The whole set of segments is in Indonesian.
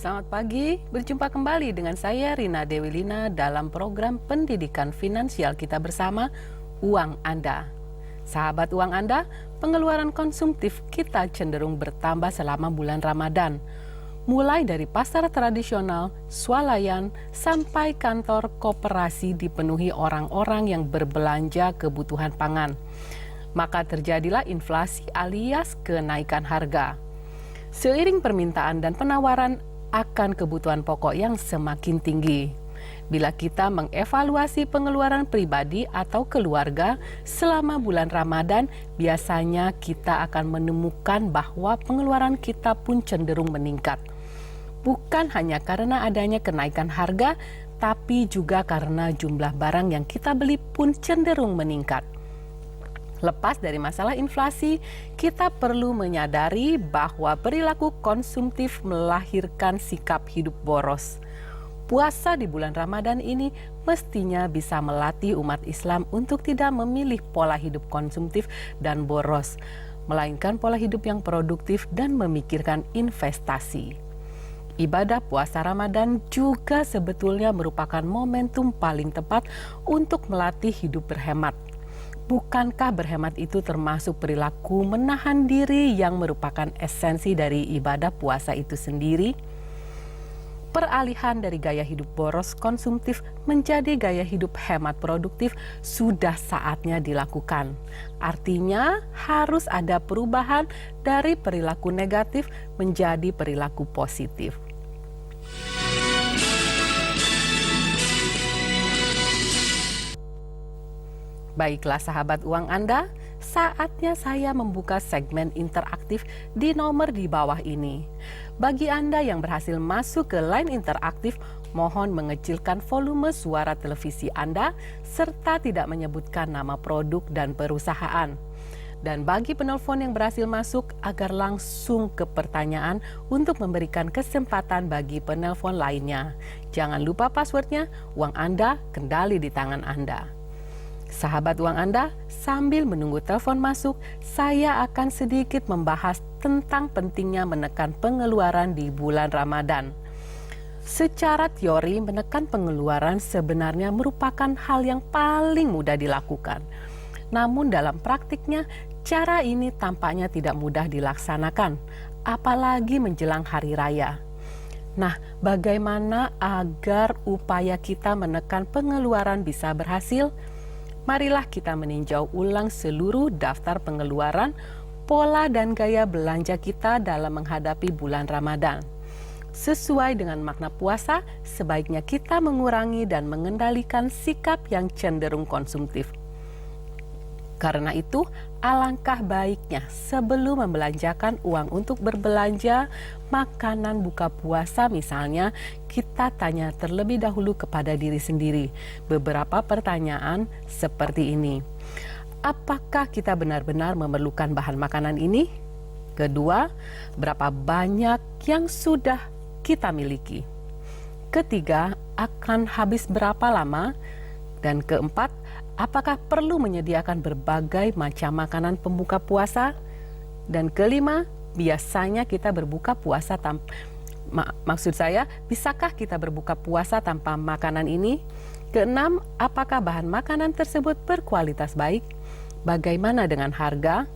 Selamat pagi, berjumpa kembali dengan saya Rina Dewi Lina dalam program pendidikan finansial kita bersama Uang Anda. Sahabat uang Anda, pengeluaran konsumtif kita cenderung bertambah selama bulan Ramadan. Mulai dari pasar tradisional, swalayan, sampai kantor koperasi dipenuhi orang-orang yang berbelanja kebutuhan pangan. Maka terjadilah inflasi alias kenaikan harga. Seiring permintaan dan penawaran akan kebutuhan pokok yang semakin tinggi. Bila kita mengevaluasi pengeluaran pribadi atau keluarga selama bulan Ramadan, biasanya kita akan menemukan bahwa pengeluaran kita pun cenderung meningkat. Bukan hanya karena adanya kenaikan harga, tapi juga karena jumlah barang yang kita beli pun cenderung meningkat. Lepas dari masalah inflasi, kita perlu menyadari bahwa perilaku konsumtif melahirkan sikap hidup boros. Puasa di bulan Ramadan ini mestinya bisa melatih umat Islam untuk tidak memilih pola hidup konsumtif dan boros, melainkan pola hidup yang produktif dan memikirkan investasi. Ibadah puasa Ramadan juga sebetulnya merupakan momentum paling tepat untuk melatih hidup berhemat. Bukankah berhemat itu termasuk perilaku menahan diri yang merupakan esensi dari ibadah puasa itu sendiri? Peralihan dari gaya hidup boros konsumtif menjadi gaya hidup hemat produktif sudah saatnya dilakukan. Artinya harus ada perubahan dari perilaku negatif menjadi perilaku positif. Baiklah sahabat uang Anda, saatnya saya membuka segmen interaktif di nomor di bawah ini. Bagi Anda yang berhasil masuk ke line interaktif, mohon mengecilkan volume suara televisi Anda serta tidak menyebutkan nama produk dan perusahaan. Dan bagi penelpon yang berhasil masuk, agar langsung ke pertanyaan untuk memberikan kesempatan bagi penelpon lainnya. Jangan lupa passwordnya, uang Anda kendali di tangan Anda. Sahabat uang Anda, sambil menunggu telepon masuk, saya akan sedikit membahas tentang pentingnya menekan pengeluaran di bulan Ramadan. Secara teori, menekan pengeluaran sebenarnya merupakan hal yang paling mudah dilakukan. Namun dalam praktiknya, cara ini tampaknya tidak mudah dilaksanakan, apalagi menjelang hari raya. Nah, bagaimana agar upaya kita menekan pengeluaran bisa berhasil? Marilah kita meninjau ulang seluruh daftar pengeluaran, pola dan gaya belanja kita dalam menghadapi bulan Ramadan. Sesuai dengan makna puasa, sebaiknya kita mengurangi dan mengendalikan sikap yang cenderung konsumtif. Karena itu, alangkah baiknya sebelum membelanjakan uang untuk berbelanja makanan buka puasa misalnya, kita tanya terlebih dahulu kepada diri sendiri beberapa pertanyaan seperti ini. Apakah kita benar-benar memerlukan bahan makanan ini? Kedua, berapa banyak yang sudah kita miliki? Ketiga, akan habis berapa lama? Dan keempat, apakah perlu menyediakan berbagai macam makanan pembuka puasa? Dan kelima, biasanya kita berbuka puasa bisakah kita berbuka puasa tanpa makanan ini? Keenam, apakah bahan makanan tersebut berkualitas baik? Bagaimana dengan harga?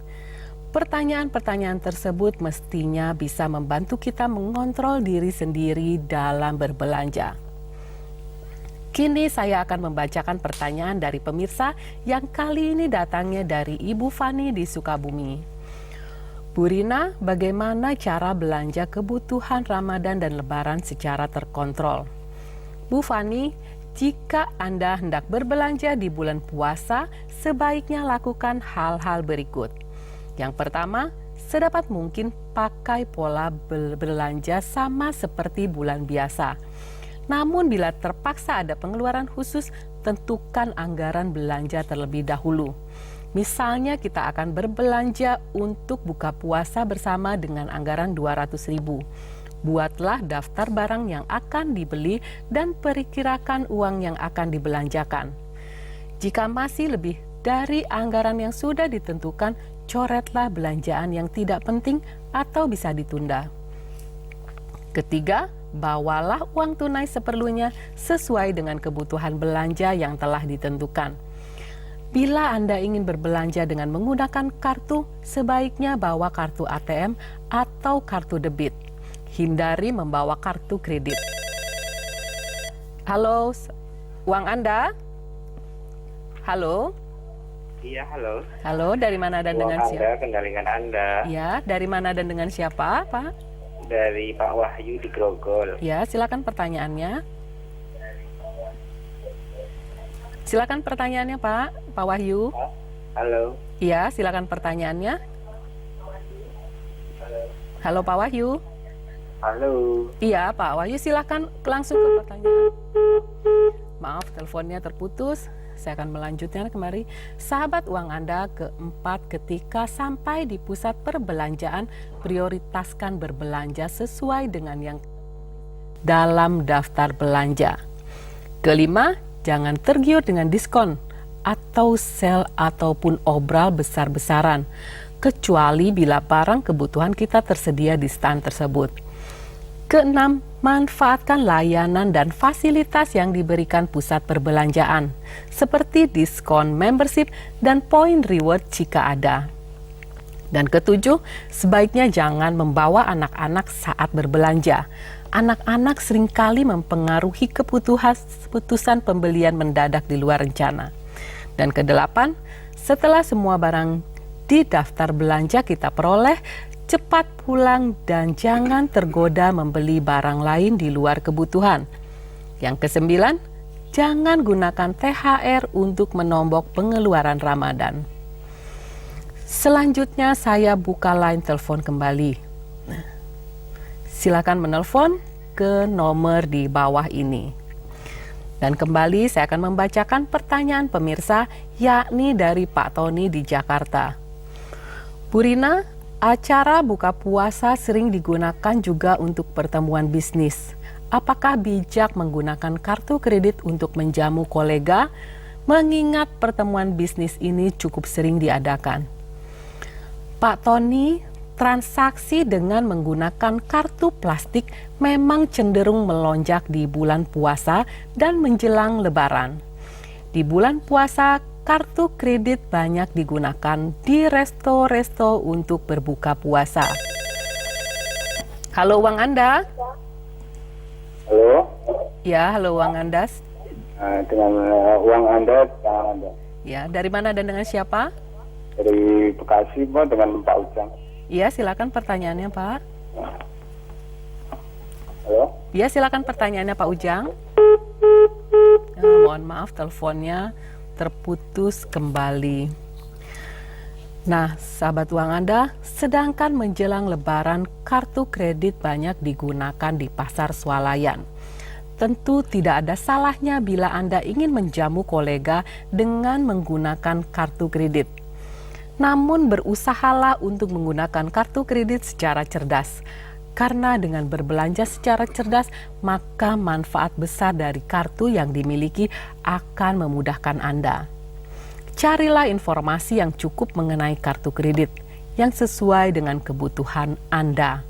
Pertanyaan-pertanyaan tersebut mestinya bisa membantu kita mengontrol diri sendiri dalam berbelanja. Kini saya akan membacakan pertanyaan dari pemirsa yang kali ini datangnya dari Ibu Fani di Sukabumi. Bu Rina, bagaimana cara belanja kebutuhan Ramadan dan Lebaran secara terkontrol? Bu Fani, jika Anda hendak berbelanja di bulan puasa, sebaiknya lakukan hal-hal berikut. Yang pertama, sedapat mungkin pakai pola belanja sama seperti bulan biasa. Namun bila terpaksa ada pengeluaran khusus, tentukan anggaran belanja terlebih dahulu. Misalnya kita akan berbelanja untuk buka puasa bersama dengan anggaran 200.000. Buatlah daftar barang yang akan dibeli dan perkirakan uang yang akan dibelanjakan. Jika masih lebih dari anggaran yang sudah ditentukan, coretlah belanjaan yang tidak penting atau bisa ditunda. Ketiga, bawalah uang tunai seperlunya sesuai dengan kebutuhan belanja yang telah ditentukan. Bila Anda ingin berbelanja dengan menggunakan kartu, sebaiknya bawa kartu ATM atau kartu debit. Hindari membawa kartu kredit. Halo, uang Anda? Halo? Iya, halo. Halo, dari mana dan Uang dengan Anda, siapa? kendalingan Anda. Ya, dari mana dan dengan siapa, Pak? Dari Pak Wahyu di Grogol. Ya, silakan pertanyaannya. Silakan pertanyaannya, Pak Wahyu. Halo. Iya, silakan pertanyaannya. Halo, Pak Wahyu. Halo. Iya, Pak Wahyu, silakan langsung ke pertanyaan. Maaf, teleponnya terputus. Saya akan melanjutkan kembali. Sahabat uang Anda keempat, ketika sampai di pusat perbelanjaan, prioritaskan berbelanja sesuai dengan yang dalam daftar belanja. Kelima, jangan tergiur dengan diskon atau sale ataupun obral besar-besaran, kecuali bila barang kebutuhan kita tersedia di stand tersebut. Keenam, manfaatkan layanan dan fasilitas yang diberikan pusat perbelanjaan, seperti diskon membership dan poin reward jika ada. Dan ketujuh, sebaiknya jangan membawa anak-anak saat berbelanja. Anak-anak seringkali mempengaruhi keputusan pembelian mendadak di luar rencana. Dan kedelapan, setelah semua barang di daftar belanja kita peroleh, cepat pulang dan jangan tergoda membeli barang lain di luar kebutuhan. Yang kesembilan, jangan gunakan THR untuk menombok pengeluaran Ramadan. Selanjutnya saya buka line telepon kembali. Silakan menelpon ke nomor di bawah ini. Dan kembali saya akan membacakan pertanyaan pemirsa, yakni dari Pak Tony di Jakarta. Bu Rina, acara buka puasa sering digunakan juga untuk pertemuan bisnis. Apakah bijak menggunakan kartu kredit untuk menjamu kolega, mengingat pertemuan bisnis ini cukup sering diadakan? Pak Tony, transaksi dengan menggunakan kartu plastik memang cenderung melonjak di bulan puasa dan menjelang Lebaran. Di bulan puasa, kartu kredit banyak digunakan di resto-resto untuk berbuka puasa. Halo uang Anda. Halo. Ya, halo uang Anda. Dengan uang Anda, Ya, dari mana dan dengan siapa? dari Bekasi, Pak, dengan Pak Ujang. Iya, silakan pertanyaannya, Pak. Halo. Ya, silakan pertanyaannya, Pak Ujang. Mohon maaf, teleponnya terputus kembali. Nah, sahabat uang Anda, sedangkan menjelang Lebaran, kartu kredit banyak digunakan di pasar swalayan. Tentu tidak ada salahnya bila Anda ingin menjamu kolega dengan menggunakan kartu kredit. Namun berusahalah untuk menggunakan kartu kredit secara cerdas. Karena dengan berbelanja secara cerdas, maka manfaat besar dari kartu yang dimiliki akan memudahkan Anda. Carilah informasi yang cukup mengenai kartu kredit yang sesuai dengan kebutuhan Anda.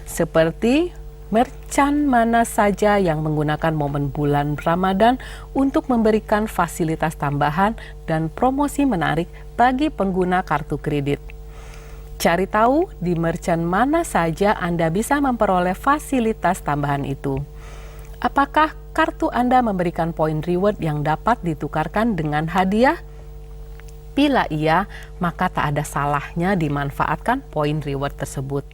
Seperti merchant mana saja yang menggunakan momen bulan Ramadan untuk memberikan fasilitas tambahan dan promosi menarik bagi pengguna kartu kredit. Cari tahu di merchant mana saja Anda bisa memperoleh fasilitas tambahan itu. Apakah kartu Anda memberikan poin reward yang dapat ditukarkan dengan hadiah? Bila iya, maka tak ada salahnya dimanfaatkan poin reward tersebut.